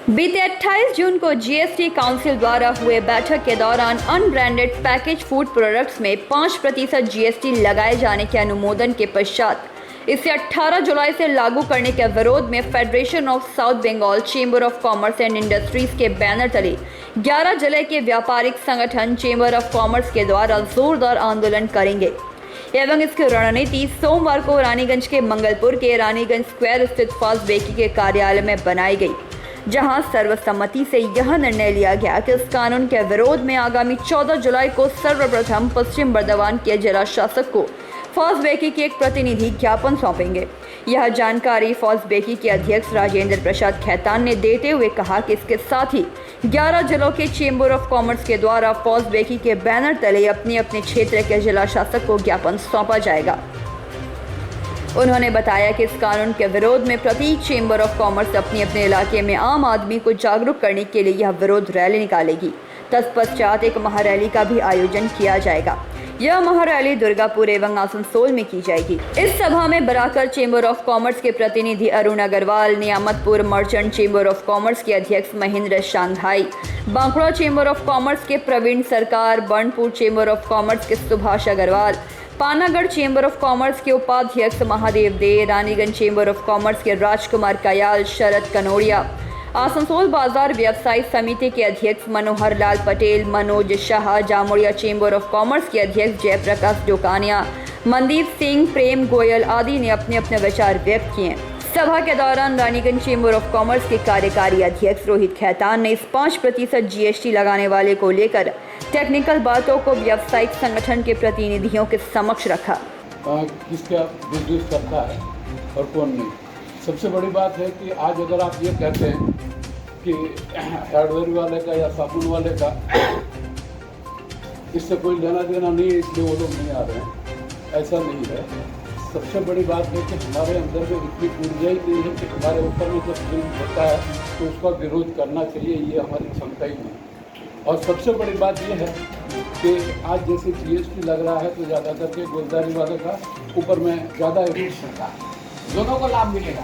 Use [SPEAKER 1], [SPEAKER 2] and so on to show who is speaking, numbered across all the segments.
[SPEAKER 1] बीते 28 जून को GST council द्वारा हुए बैठक के दौरान अनब्रांडेड पैकेज फूड प्रोडक्ट्स में 5% जीएसटी लगाए जाने के अनुमोदन के पश्चात इसे 18 जुलाई से लागू करने के विरोध में federation of south Bengal chamber of commerce and industries के बैनर तले 11 जिले के व्यापारिक संगठन चेंबर ऑफ कॉमर्स के द्वारा जोरदार आंदोलन करेंगे एवं इसकी रणनीति सोमवार को रानीगंज के मंगलपुर के रानीगंज स्क्वायर स्थित फास्ट बेकी के कार्यालय में बनाई गई, जहां सर्वसम्मति से यह निर्णय लिया गया कि इस कानून के विरोध में आगामी 14 जुलाई को सर्वप्रथम पश्चिम बर्धमान के जिला शासक को फॉस बेकी के एक प्रतिनिधि ज्ञापन सौंपेंगे। यह जानकारी फॉस बेकी के अध्यक्ष राजेंद्र प्रसाद खैतान ने देते हुए कहा कि इसके साथ ही 11 जिलों के चेंबर ऑफ कॉमर्स के द्वारा फॉस बेकी के बैनर तले अपने अपने क्षेत्र के जिला शासक को ज्ञापन सौंपा जाएगा। उन्होंने बताया कि इस कानून के विरोध में प्रत्येक चेंबर ऑफ कॉमर्स अपने अपने इलाके में आम आदमी को जागरूक करने के लिए यह विरोध रैली निकालेगी। तत्पश्चात एक महारैली का भी आयोजन किया जाएगा। यह महारैली दुर्गापुर एवं आसनसोल में की जाएगी। इस सभा में बराकर चेंबर ऑफ कॉमर्स के प्रतिनिधि Arun Agarwal, Niyamatpur merchant chamber of commerce के अध्यक्ष महेंद्र शांघाई, बांकुड़ा चेंबर ऑफ कॉमर्स के Pravin Sarkar, Burnpur chamber of commerce के Subhash Agarwal, Panagarh chamber of commerce के उपाध्यक्ष Mahadev De, Raniganj chamber of commerce के राजकुमार कयाल, शरद कनोड़िया, आसनसोल बाजार व्यवसायी समिति के अध्यक्ष Manohar Lal Patel, Manoj Shah, Jamuria Chamber of commerce के अध्यक्ष जयप्रकाश डोकानिया, मनदीप सिंह, प्रेम गोयल आदि ने अपने अपने विचार व्यक्त किए। सभा के दौरान रानीगंज चेंबर ऑफ कॉमर्स के कार्यकारी अध्यक्ष रोहित खैतान ने इस 5% जीएसटी लगाने वाले को लेकर टेक्निकल बातों को व्यावसायिक संगठन के प्रतिनिधियों के समक्ष रखा।
[SPEAKER 2] किसका बिजनेस करता है और कौन नहीं। सबसे बड़ी बात है कि आज अगर आप ये कहते हैं कि हार्डवेयर वाले का या साबुन वाले का इससे कोई लेना देना नहीं है, इसलिए वो लोग नहीं आ रहे हैं, ऐसा नहीं है। सबसे बड़ी बात है कि हमारे अंदर में इतनी ऊर्जा ही नहीं है कि हमारे ऊपर में जब जुल्म होता है तो उसका विरोध करना चाहिए, ये हमारी क्षमता ही नहीं। और सबसे बड़ी बात यह है कि आज जैसे जीएसटी लग रहा है तो ज़्यादा करके गोलदारी वाले का ऊपर में ज़्यादा
[SPEAKER 3] दोनों को लाभ मिलेगा।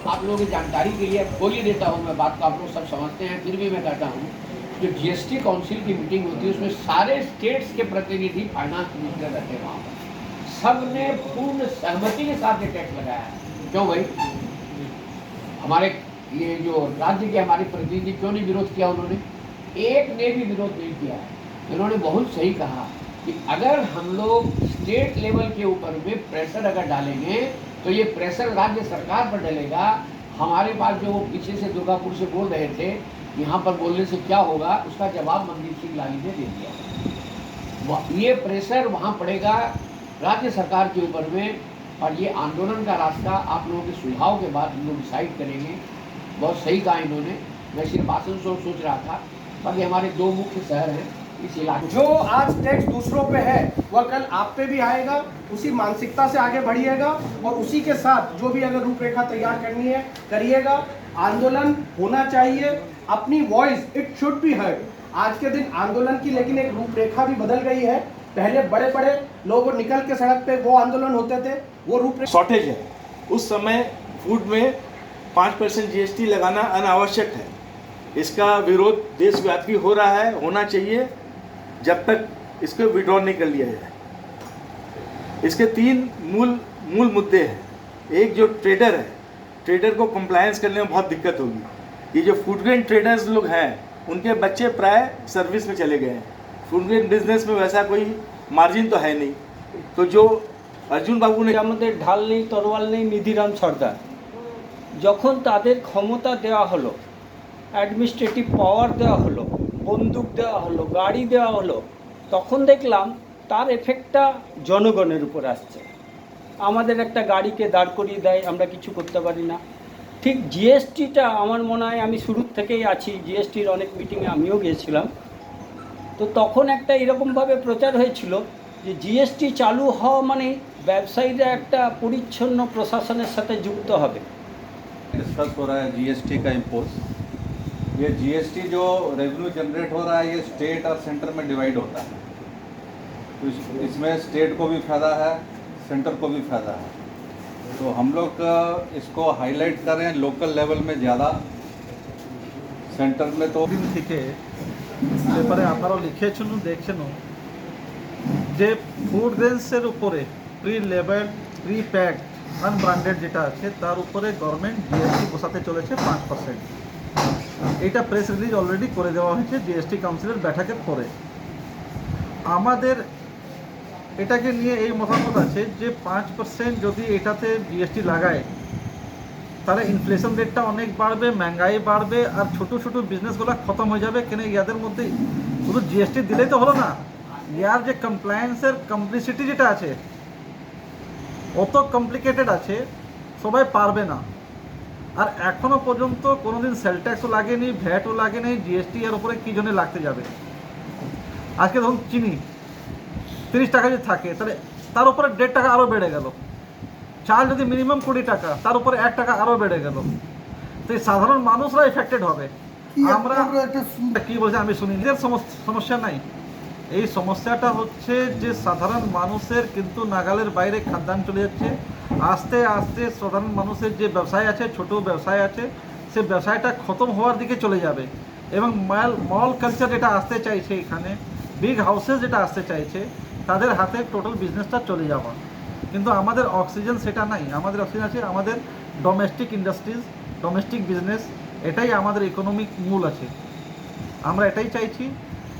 [SPEAKER 3] आप लोगों की जानकारी के लिए बोल ही देता हूँ मैं, बात को आप लोग सब समझते हैं, फिर भी मैं कहता हूँ जो जीएसटी काउंसिल की मीटिंग होती है उसमें सारे स्टेट्स के प्रतिनिधि फाइनेंस मिनिस्टर रहते हैं। वहाँ पर सब ने पूर्ण सहमति के साथ ये टैक्स लगाया है। क्यों भाई, हमारे ये जो राज्य के हमारे प्रतिनिधि क्यों नहीं विरोध किया? उन्होंने एक ने भी विरोध नहीं किया है। उन्होंने बहुत सही कहा कि अगर हम लोग स्टेट लेवल के ऊपर में प्रेशर अगर डालेंगे तो ये प्रेशर राज्य सरकार पर डलेगा। हमारे पास जो पीछे से दुर्गापुर से बोल रहे थे यहाँ पर बोलने से क्या होगा, उसका जवाब मनदीप सिंह लाली ने दे दिया। ये प्रेशर वहाँ पड़ेगा राज्य सरकार के ऊपर में, और ये आंदोलन का रास्ता आप लोगों के सुझाव के बाद हम लोग डिसाइड करेंगे। बहुत सही कहा इन्होंने। मैं सिर्फ आसनसोल सोच रहा था, बाकी हमारे 2 मुख्य शहर हैं इस इलाके।
[SPEAKER 4] जो आज टैक्स दूसरों पे है वह कल आप पे भी आएगा। उसी मानसिकता से आगे बढ़िएगा और उसी के साथ जो भी अगर रूपरेखा तैयार करनी है करिएगा। आंदोलन होना चाहिए, अपनी voice it should be heard. आज के दिन आंदोलन की लेकिन एक रूपरेखा भी बदल गई है। पहले बड़े बड़े लोग निकल के सड़क पे वो आंदोलन होते थे, वो रूपरेखा
[SPEAKER 5] शॉर्टेज है। उस समय फूड में 5% जीएसटी लगाना अनावश्यक है। इसका विरोध देशव्यापी हो रहा है, होना चाहिए जब तक इसको विड्रॉ नहीं कर लिया जाए। इसके 3 मूल मुद्दे हैं। एक जो ट्रेडर है, ट्रेडर को कंप्लायंस करने में बहुत दिक्कत होगी। ये जो फूड ग्रेन ट्रेडर्स लोग हैं उनके बच्चे प्राय सर्विस में चले गए हैं। फूड ग्रेन बिजनेस में वैसा कोई मार्जिन तो है नहीं। तो जो अर्जुन बाबू ने
[SPEAKER 6] ढाल नहीं, तरोয়াল নেই, নিধিরাম সর্দার যখন তাদের ক্ষমতা দেওয়া হলো, অ্যাডমিনিস্ট্রেটিভ পাওয়ার দেওয়া হলো, বন্দুক দেওয়া হলো, গাড়ি দেওয়া হলো, তখন দেখলাম তার এফেক্টটা জনগণের উপর আসছে। আমাদের একটা গাড়িকে দাঁড় করিয়ে দেয়, আমরা কিছু করতে পারি না। ঠিক জিএসটিটা আমার মনে হয়, আমি শুরুর থেকেই আছি, জিএসটির অনেক মিটিংয়ে আমিও গিয়েছিলাম। তো তখন একটা এরকমভাবে প্রচার হয়েছিল যে জিএসটি চালু হওয়া মানে ব্যবসায়ীরা একটা পরিচ্ছন্ন প্রশাসনের সাথে যুক্ত হবে।
[SPEAKER 7] डिस्कस हो रहा है जीएसटी का इम्पोज। ये जीएसटी जो रेवेन्यू जनरेट हो रहा है ये स्टेट और सेंटर में डिवाइड होता है। तो इसमें स्टेट को भी फ़ायदा है, सेंटर को भी फ़ायदा है। तो हम लोग इसको हाईलाइट करें लोकल लेवल में ज़्यादा सेंटर में तो
[SPEAKER 8] দিন থেকে পেপারে আপনারাও লিখেছেন দেখছেন যে ফুড গ্রেনসের উপরে pre label pre pack unbranded যেটা আছে তার উপরে গভর্নমেন্ট জিএসটি বসাতে চলেছে 5%। এটা প্রেস রিলিজ অলরেডি করে দেওয়া হয়েছে জিএসটি কাউন্সিলের বৈঠকের পরে। আমাদের এটাকে নিয়ে এই মতামত আছে যে 5% যদি এটাতে জিএসটি লাগায় তাহলে ইনফ্লেশন রেটটা অনেক বাড়বে, महंगाई বাড়বে, আর ছোট ছোট বিজনেসগুলো খতম হয়ে যাবে। কেন ইয়াদের মধ্যে শুধু জিএসটি দিলেই তো হলো না, ইয়ার যে কমপ্লায়েন্সের কমপ্লিসিটি যেটা আছে অত কমপ্লিকেটেড আছে, সবাই পারবে না। আর এখনো পর্যন্ত কোনোদিন সেল ট্যাক্সও লাগেনি, ভ্যাটও লাগেনি, জিএসটি এর উপরে কী জন্য লাগতে যাবে। আজকে ধরুন চিনি 30 টাকা যদি থাকে তাহলে তার উপরে 1.5 টাকা আরও বেড়ে গেল। চাল যদি মিনিমাম 20 টাকা, তার উপরে 1 টাকা আরও বেড়ে গেল। তো এই সাধারণ মানুষরা এফেক্টেড হবে। আমরা কি বলছি আমি শুনি, নিজের সমস্যা নাই, এই সমস্যাটা হচ্ছে যে সাধারণ মানুষের কিন্তু নাগালের বাইরে খাদ্যান্ন চলে যাচ্ছে। আস্তে আস্তে সাধারণ মানুষের যে ব্যবসায় আছে, ছোট ব্যবসায় আছে, সে ব্যবসায়টা খতম হওয়ার দিকে চলে যাবে। এবং মল কালচার যেটা আসতে চাইছে, এখানে বিগ হাউসেস যেটা আসতে চাইছে, তাদের হাতে টোটাল বিজনেসটা চলে যাওয়া। কিন্তু আমাদের অক্সিজেন সেটা নাই। আমাদের অক্সিজেন আছে আমাদের ডোমেস্টিক ইন্ডাস্ট্রিজ, ডোমেস্টিক বিজনেস, এটাই আমাদের ইকোনমিক মূল আছে। আমরা এটাই চাইছি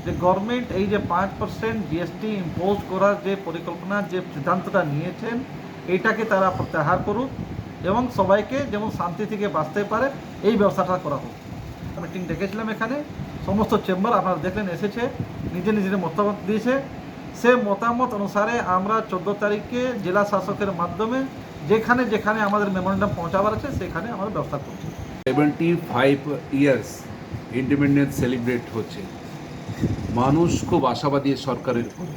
[SPEAKER 8] যে গভর্নমেন্ট এই যে 5% জিএসটি ইম্পোজ করার যে পরিকল্পনা, যে সিদ্ধান্তটা নিয়েছেন, এইটাকে তারা প্রত্যাহার করুক এবং সবাইকে যেমন শান্তি থেকে বাঁচতে পারে এই ব্যবস্থাটা করা হোক। মিটিং ডেকেছিলাম এখানে, সমস্ত চেম্বার আপনারা দেখলেন এসেছে, নিজে নিজের মতামত দিয়েছে। সে মতামত অনুসারে আমরা 14 তারিখে জেলা শাসকের মাধ্যমে যেখানে যেখানে আমাদের মেমোরেন্ডাম পৌঁছাবার আছে সেখানে আমরা ব্যবস্থা করছি।
[SPEAKER 9] 75 ইয়ার্স ইন্ডিপেন্ডেন্স সেলিব্রেট হচ্ছে। মানুষ খুব আশাবাদী সরকারের উপরে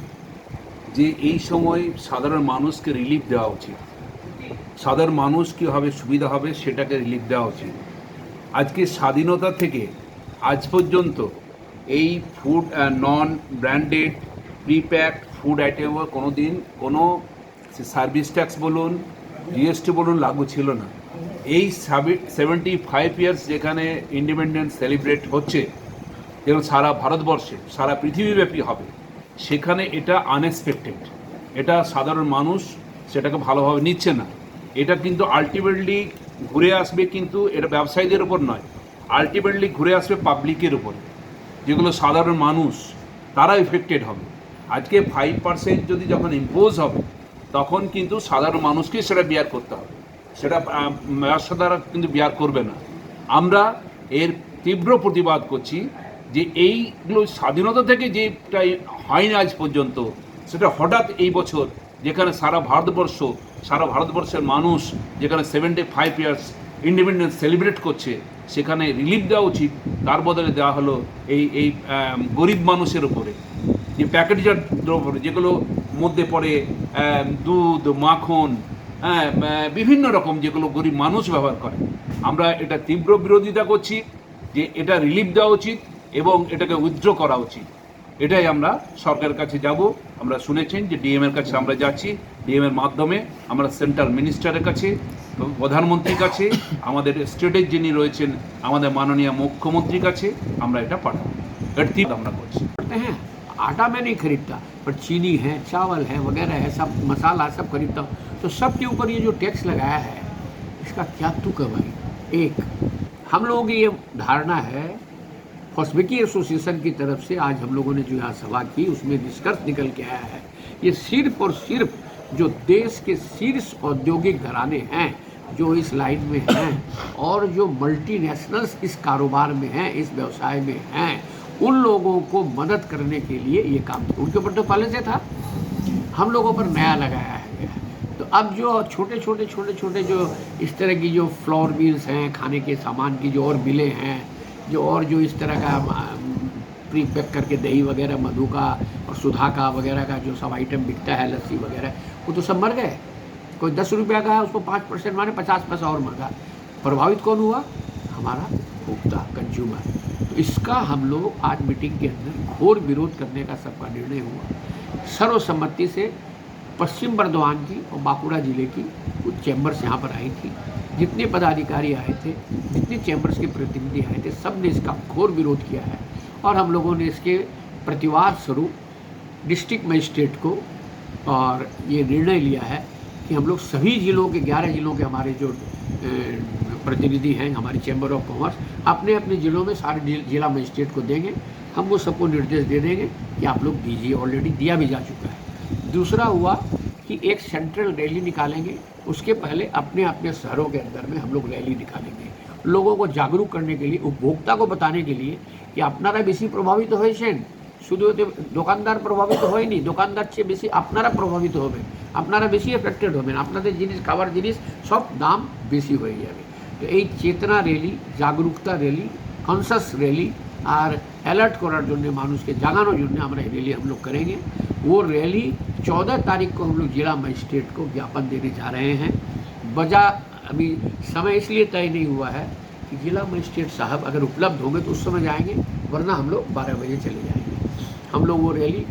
[SPEAKER 9] যে এই সময় সাধারণ মানুষকে রিলিফ দেওয়া উচিত, সাধারণ মানুষ কীভাবে সুবিধা হবে সেটাকে রিলিফ দেওয়া উচিত। আজকে স্বাধীনতা থেকে আজ পর্যন্ত এই ফুড নন ব্র্যান্ডেড প্রিপ্যাকড ফুড আইটেমের কোনো দিন কোনো সার্ভিস ট্যাক্স বলুন, জিএসটি বলুন লাগু ছিল না। এই 75 ইয়ার্স যেখানে ইন্ডিপেন্ডেন্স সেলিব্রেট হচ্ছে, যেমন সারা ভারতবর্ষে, সারা পৃথিবীব্যাপী হবে, সেখানে এটা আনএক্সপেক্টেড। এটা সাধারণ মানুষ সেটাকে ভালোভাবে নিচ্ছে না। এটা কিন্তু আলটিমেটলি ঘুরে আসবে, কিন্তু এটা ব্যবসায়ীদের উপর নয়, আলটিমেটলি ঘুরে আসবে পাবলিকের উপর, যেগুলো সাধারণ মানুষ তারা এফেক্টেড হবে। আজকে 5% যদি যখন ইম্পোজ হবে তখন কিন্তু সাধারণ মানুষকে সেটা বিয়ার করতে হবে, সেটা ব্যবসা দ্বারা কিন্তু বিয়ার করবে না। আমরা এর তীব্র প্রতিবাদ করছি যে এইগুলো স্বাধীনতা থেকে যেটাই হয়নি আজ পর্যন্ত, সেটা হঠাৎ এই বছর যেখানে সারা ভারতবর্ষের মানুষ যেখানে 75 ইয়ার্স ইন্ডিপেন্ডেন্স সেলিব্রেট করছে, সেখানে রিলিফ দেওয়া উচিত। তার বদলে দেওয়া হলো এই গরিব মানুষের উপরে, যে প্যাকেটজাত দ্রব্য যেগুলো মধ্যে পড়ে দুধ, মাখন, বিভিন্ন রকম যেগুলো গরিব মানুষ ব্যবহার করে। আমরা এটা তীব্র বিরোধিতা করছি যে এটা রিলিফ দেওয়া উচিত এবং এটাকে উইথড্র করা উচিত। এটাই আমরা সরকারের কাছে যাব। আমরা শুনেছেন যে ডিএমের কাছে আমরা যাচ্ছি, ডিএমের মাধ্যমে আমরা সেন্ট্রাল মিনিস্টারের কাছে, প্রধানমন্ত্রীর কাছে, আমাদের স্টেটের যিনি রয়েছেন আমাদের মাননীয় মুখ্যমন্ত্রীর কাছে আমরা এটা পাঠাবো। এর তীব্র আমরা করছি।
[SPEAKER 3] हैं आटा मैं नहीं खरीदता, पर चीनी है, चावल है, वगैरह है, सब मसाला सब खरीदता हूँ। तो सब के ऊपर ये जो टैक्स लगाया है, इसका क्या तुक है भाई। एक हम लोगों की ये धारणा है, फॉस्बेकी एसोसिएशन की तरफ से आज हम लोगों ने जो यहाँ सभा की, उसमें निष्कर्ष निकल के आया है, ये सिर्फ और सिर्फ जो देश के शीर्ष औद्योगिक घराने हैं, जो इस लाइन में हैं और जो मल्टीनेशनल्स इस कारोबार में हैं, इस व्यवसाय में हैं, उन लोगों को मदद करने के लिए ये काम था। उनके ऊपर तो पहले से था, हम लोगों पर नया लगाया है। तो अब जो छोटे छोटे जो इस तरह की जो फ्लोर मिल्स हैं, खाने के सामान की जो और मिलें हैं, जो इस तरह का प्री पैक करके दही वगैरह, मधु का और सुधा का वगैरह का जो सब आइटम बिकता है, लस्सी वगैरह, वो तो सब मर गए। कोई 10 रुपया का है, उसको 5% माने 50 पैसा और महंगा। प्रभावित कौन हुआ? हमारा उपभोक्ता, कंज्यूमर। तो इसका हम लोग आज मीटिंग के अंदर घोर विरोध करने का सबका निर्णय हुआ। सर्वसम्मति से पश्चिम बर्धमान की और बांकुड़ा जिले की कुछ चैम्बर्स यहाँ पर आई थी। जितने पदाधिकारी आए थे, जितने चैम्बर्स के प्रतिनिधि आए थे, सब ने इसका घोर विरोध किया है और हम लोगों ने इसके प्रतिवाद स्वरूप डिस्ट्रिक्ट मजिस्ट्रेट को और ये निर्णय लिया है कि हम लोग सभी जिलों के 11 जिलों के हमारे जो प्रतिनिधि हैं हमारी चैम्बर ऑफ कॉमर्स अपने अपने जिलों में सारे जिला मजिस्ट्रेट को देंगे। हम वो सबको निर्देश दे देंगे कि आप लोग दीजिए, ऑलरेडी दिया भी जा चुका है। दूसरा हुआ कि एक सेंट्रल रैली निकालेंगे, उसके पहले अपने अपने शहरों के अंदर में हम लोग रैली निकालेंगे लोगों को जागरूक करने के लिए, उपभोक्ता को बताने के लिए कि अपनारा बेसी प्रभावित হয়েছেন, শুধু দোকানদার প্রভাবিত হয়নি, দোকানদার চেয়ে বেশি আপনারা প্রভাবিত হবেন, আপনারা বেশি এফেক্টেড হবেন, আপনাদের জিনিস খাবার জিনিস সব দাম বেশি হয়ে যাবে। তো এই চেতনা র্যালি, জাগরুকতা র্যালি, কনসাস র্যালি और अलर्ट करार জন্য মানুষকে জাগানোর জন্য আমরা এই रैली हम लोग करेंगे। वो रैली 14 तारीख को हम लोग जिला मजिस्ट्रेट को ज्ञापन देने जा रहे हैं। वजह अभी समय इसलिए तय नहीं हुआ है कि जिला मजिस्ट्रेट साहब अगर उपलब्ध होंगे तो उस समय जाएंगे, वरना हम लोग 12 बजे चले जाएंगे। हम लोग वो रैली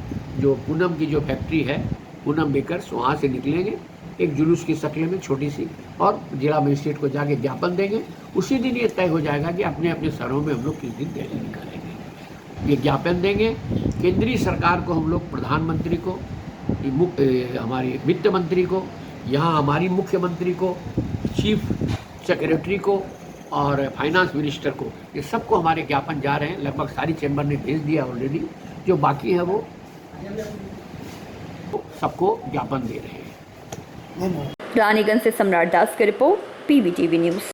[SPEAKER 3] जो पूनम की जो फैक्ट्री है, पूनम बेकर्स, वहाँ से निकलेंगे एक जुलूस की शक्ल में छोटी सी, और जिला मजिस्ट्रेट को जाके ज्ञापन देंगे। उसी दिन ये तय हो जाएगा कि अपने अपने शहरों में हम लोग किस दिन रैली निकालेंगे। ये ज्ञापन देंगे केंद्रीय सरकार को, हम लोग प्रधानमंत्री को, हमारी वित्त मंत्री को, यहाँ हमारी मुख्यमंत्री को, चीफ सेक्रेटरी को और फाइनेंस मिनिस्टर को, ये सबको हमारे ज्ञापन जा रहे हैं। लगभग सारी चैम्बर ने भेज दिया ऑलरेडी, जो बाकी है वो सबको ज्ञापन दे रहे हैं।
[SPEAKER 1] रानीगंज से सम्राट दास की रिपोर्ट, PBTV न्यूज़।